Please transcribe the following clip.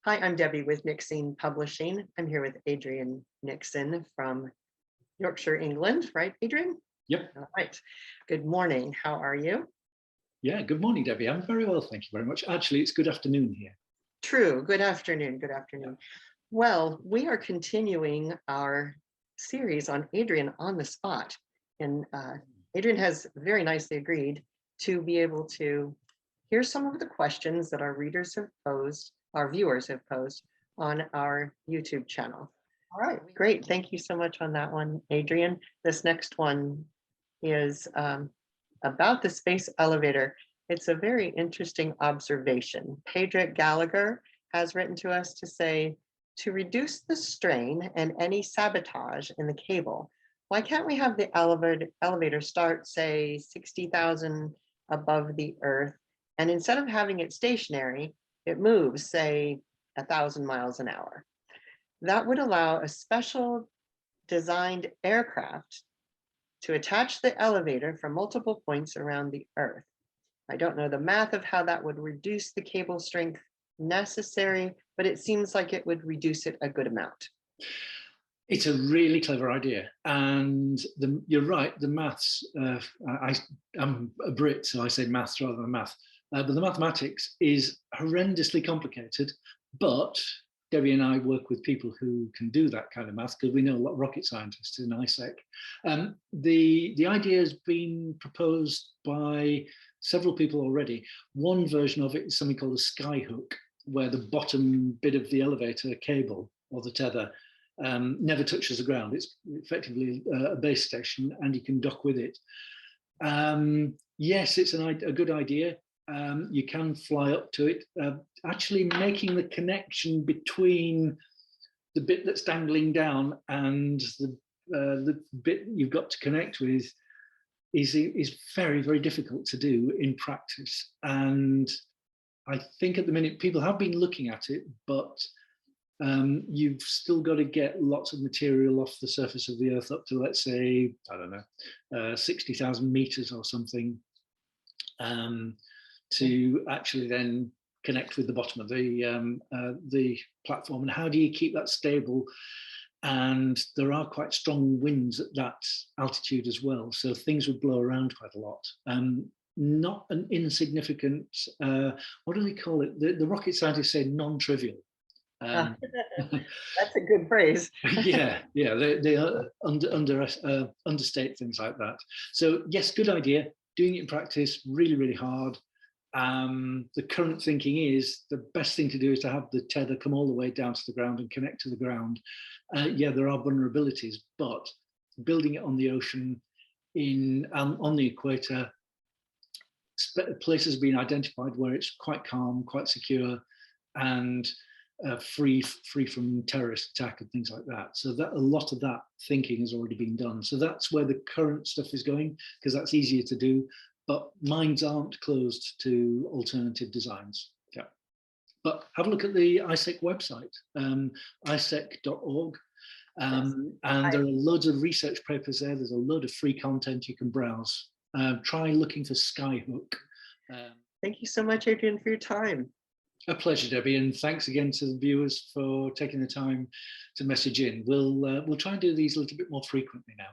Hi, I'm Debbie with Nixene Publishing. I'm here with Adrian Nixon from Yorkshire, England, right, Adrian? Yep. All right. Good morning. How are you? Yeah, good morning, Debbie. I'm very well, thank you very much. Actually, it's good afternoon here. True. Good afternoon. Good afternoon. Well, we are continuing our series on Adrian on the spot. And Adrian has very nicely agreed to be able to hear some of the questions that our readers have posed, our viewers have posed on our YouTube channel. All right, great. Thank you so much on that one, Adrian. This next one is about the space elevator. It's a very interesting observation. Pedro Gallagher has written to us to say, to reduce the strain and any sabotage in the cable, why can't we have the elevator start, say, 60,000 above the Earth, and instead of having it stationary, it moves, say, 1,000 miles an hour? That would allow a special designed aircraft to attach the elevator from multiple points around the Earth. I don't know the math of how that would reduce the cable strength necessary, but it seems like it would reduce it a good amount. It's a really clever idea, and you're right, the maths, I'm a Brit, so I say maths rather than math, but the mathematics is horrendously complicated, but Debbie and I work with people who can do that kind of math because we know a lot of rocket scientists in ISEC. The idea has been proposed by several people already. One version of it is something called a skyhook, where the bottom bit of the elevator cable or the tether never touches the ground. It's effectively a base station and you can dock with it. Yes, it's a good idea. You can fly up to it. Actually making the connection between the bit that's dangling down and the bit you've got to connect with is very, very difficult to do in practice. And I think at the minute people have been looking at it, but you've still got to get lots of material off the surface of the Earth up to, let's say, I don't know, 60,000 meters or something, to actually then connect with the bottom of the platform. And how do you keep that stable? And there are quite strong winds at that altitude as well, so things would blow around quite a lot. Not an insignificant, what do they call it? The rocket scientists say non-trivial. That's a good phrase. yeah, they understate things like that. So yes, good idea. Doing it in practice, really, really hard. The current thinking is the best thing to do is to have the tether come all the way down to the ground and connect to the ground. Yeah, there are vulnerabilities, but building it on the ocean, on the equator, places have been identified where it's quite calm, quite secure, and free from terrorist attack and things like that. So that a lot of that thinking has already been done. So that's where the current stuff is going, because that's easier to do. But minds aren't closed to alternative designs. Yeah. But have a look at the ISEC website, isec.org. And there are loads of research papers there. There's a load of free content you can browse. Try looking for Skyhook. Thank you so much, Adrian, for your time. A pleasure, Debbie, and thanks again to the viewers for taking the time to message in. We'll try and do these a little bit more frequently now.